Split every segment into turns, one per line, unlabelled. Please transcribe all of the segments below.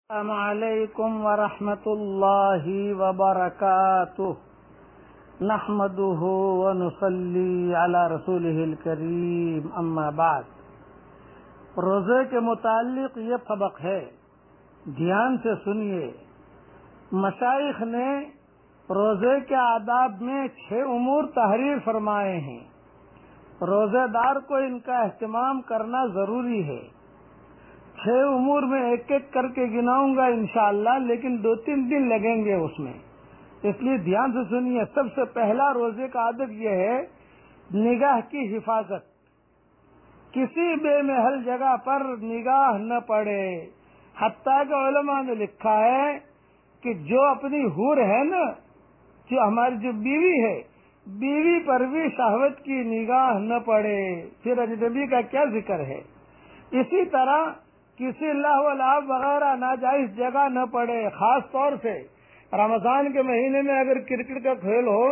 السلام علیکم ورحمۃ اللہ وبرکاتہ نحمده ونصلی علی رسولہ الکریم اما بعد۔ روزے کے متعلق یہ سبق ہے، دھیان سے سنیے۔ مشائخ نے روزے کے آداب میں 6 امور تحریر فرمائے ہیں۔ روزے دار کو ان کا اہتمام کرنا ضروری ہے۔ 6 امور میں ایک ایک کر کے گناؤں گا انشاءاللہ، لیکن 2-3 دن لگیں گے اس میں، اس لیے دھیان سے سنیے۔ سب سے پہلا روزے کا عادت یہ ہے نگاہ کی حفاظت۔ کسی بے محل جگہ پر نگاہ نہ پڑے۔ حتیٰ کہ علماء نے لکھا ہے کہ جو اپنی حور ہے نا، جو ہماری جو بیوی ہے، بیوی پر بھی شہوت کی نگاہ نہ پڑے، پھر اجنبی کا کیا ذکر ہے۔ اسی طرح کسی لہو و لعب وغیرہ ناجائز جگہ نہ پڑے۔ خاص طور سے رمضان کے مہینے میں اگر کرکٹ کا کھیل ہو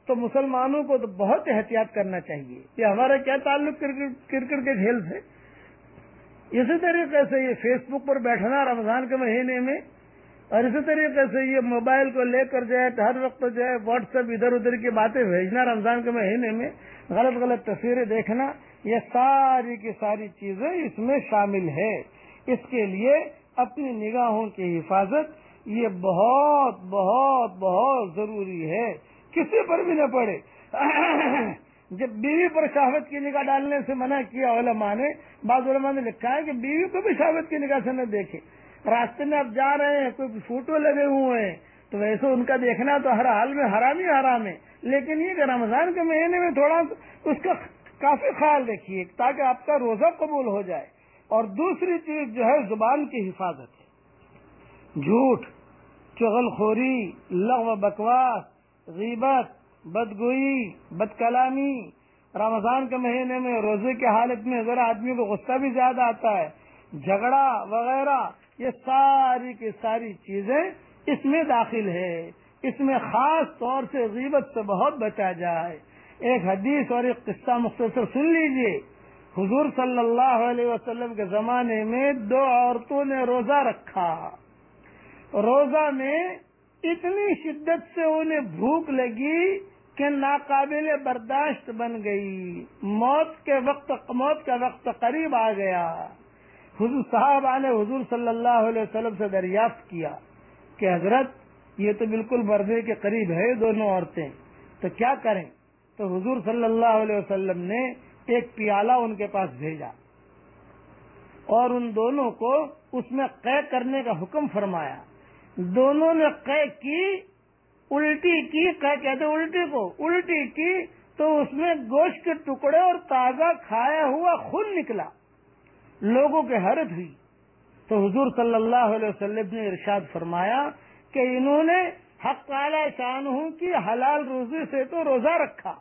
تو مسلمانوں کو تو بہت احتیاط کرنا چاہیے۔ یہ ہمارا کیا تعلق کرکٹ کے کھیل سے؟ اسی طریقے سے یہ فیس بک پر بیٹھنا رمضان کے مہینے میں، اور اسی طریقے سے یہ موبائل کو لے کر ہر وقت واٹس ایپ ادھر ادھر کی باتیں بھیجنا رمضان کے مہینے میں، غلط تصویریں دیکھنا، یہ ساری کی ساری چیزیں اس میں شامل ہے۔ اس کے لیے اپنی نگاہوں کی حفاظت یہ بہت بہت بہت ضروری ہے، کسی پر بھی نہ پڑے۔ جب بیوی پر شہوت کی نگاہ ڈالنے سے منع کیا علماء نے، بعض علماء نے لکھا ہے کہ بیوی کو بھی شہوت کی نگاہ سے نہ دیکھے۔ راستے میں آپ جا رہے ہیں، کوئی فوٹو لگے ہوئے ہیں تو ویسے ان کا دیکھنا تو ہر حال میں حرام ہی حرام ہے، لیکن یہ کہ رمضان کے مہینے میں تھوڑا اس کا کافی خیال رکھیے تاکہ آپ کا روزہ قبول ہو جائے۔ اور دوسری چیز جو ہے زبان کی حفاظت ہے۔ جھوٹ، چغل خوری، لغو بکواس، غیبت، بدگوئی، بد کلامی۔ رمضان کے مہینے میں روزے کی حالت میں ذرا آدمی کو غصہ بھی زیادہ آتا ہے، جھگڑا وغیرہ، یہ ساری کی ساری چیزیں اس میں داخل ہے۔ اس میں خاص طور سے غیبت سے بہت بچا جائے۔ ایک حدیث اور ایک قصہ مختصر سن لیجئے۔ حضور صلی اللہ علیہ وسلم کے زمانے میں 2 عورتوں نے روزہ رکھا۔ روزہ میں اتنی شدت سے انہیں بھوک لگی کہ ناقابل برداشت بن گئی۔ موت کا وقت قریب آ گیا۔ حضور صاحبہ نے حضور صلی اللہ علیہ وسلم سے دریافت کیا کہ حضرت یہ تو بالکل مردے کے قریب ہے دونوں عورتیں، تو کیا کریں؟ تو حضور صلی اللہ علیہ وسلم نے ایک پیالہ ان کے پاس بھیجا اور ان دونوں کو اس میں قے کرنے کا حکم فرمایا۔ دونوں نے قے کی، الٹی کی، قے کہتے الٹی کو، الٹی کی تو اس میں گوشت کے ٹکڑے اور تازہ کھایا ہوا خون نکلا۔ لوگوں کی حیرت ہوئی تو حضور صلی اللہ علیہ وسلم نے ارشاد فرمایا کہ انہوں نے حق تعالی شانہ کی حلال روزی سے تو روزہ رکھا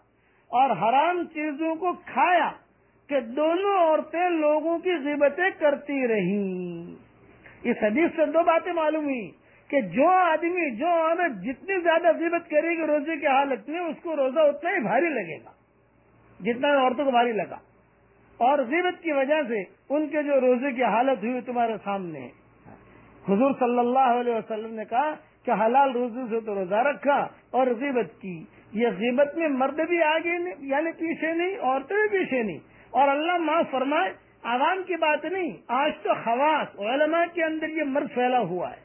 اور حرام چیزوں کو کھایا کہ دونوں عورتیں لوگوں کی غیبتیں کرتی رہیں۔ اس حدیث سے 2 باتیں معلوم ہوئی کہ جو عورت جتنی زیادہ غیبت کرے گی روزے کی حالت میں، اس کو روزہ اتنا ہی بھاری لگے گا جتنا عورتوں کو بھاری لگا، اور غیبت کی وجہ سے ان کے جو روزے کی حالت ہوئی تمہارے سامنے ہے۔ حضور صلی اللہ علیہ وسلم نے کہا کہ حلال روزے سے تو روزہ رکھا اور غیبت کی۔ یہ غیبت میں مرد بھی آگے نہیں، یعنی پیچھے نہیں، عورتیں بھی پیچھے نہیں۔ اور اللہ معاف فرمائے، عوام کی بات نہیں، آج تو خواص علماء کے اندر یہ مرض پھیلا ہوا ہے،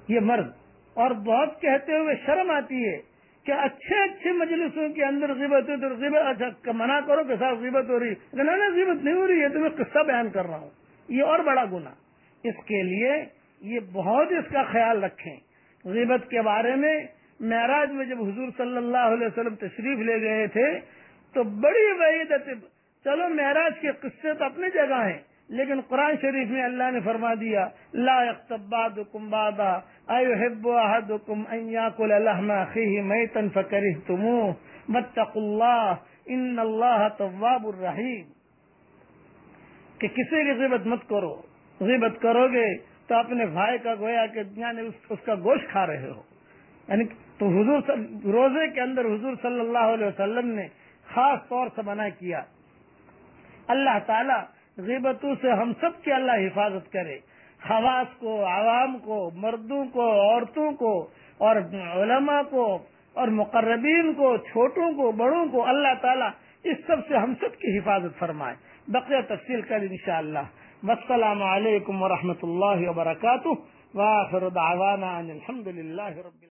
یہ مرض، اور بہت کہتے ہوئے شرم آتی ہے کہ اچھے مجلسوں کے اندر غیبت ہو تو غیبت، اچھا منع کرو کہ صاحب غیبت ہو رہی ہے، نہ غیبت نہیں ہو رہی ہے، تو میں قصہ بیان کر رہا ہوں، یہ اور بڑا گناہ۔ اس کے لیے یہ بہت اس کا خیال رکھیں۔ غیبت کے بارے میں معراج میں جب حضور صلی اللہ علیہ وسلم تشریف لے گئے تھے تو بڑی وعیدت، چلو معراج کے قصے تو اپنی جگہ ہیں، لیکن قرآن شریف میں اللہ نے فرما دیا لا یغتب بعضکم بعضا ایحب احدکم ان یاکل لحم اخیہ میتا فکرہتموہ واتقوا اللہ ان اللہ تواب الرحیم، کہ کسی کی غیبت مت کرو، غیبت کرو گے تو اپنے بھائی کا گویا کہ یعنی اس کا گوشت کھا رہے ہو۔ یعنی تو روزے کے اندر حضور صلی اللہ علیہ وسلم نے خاص طور سے منع کیا۔ اللہ تعالی غیبتوں سے ہم سب کی اللہ حفاظت کرے۔ خواص کو، عوام کو، مردوں کو، عورتوں کو، اور علماء کو، اور مقربین کو، چھوٹوں کو، بڑوں کو اللہ تعالیٰ اس سب سے ہم سب کی حفاظت فرمائے. بقیہ تفصیل کل انشاءاللہ. والسلام علیکم ورحمۃ اللہ وبرکاتہ. وآخر دعوانا ان الحمد للہ رب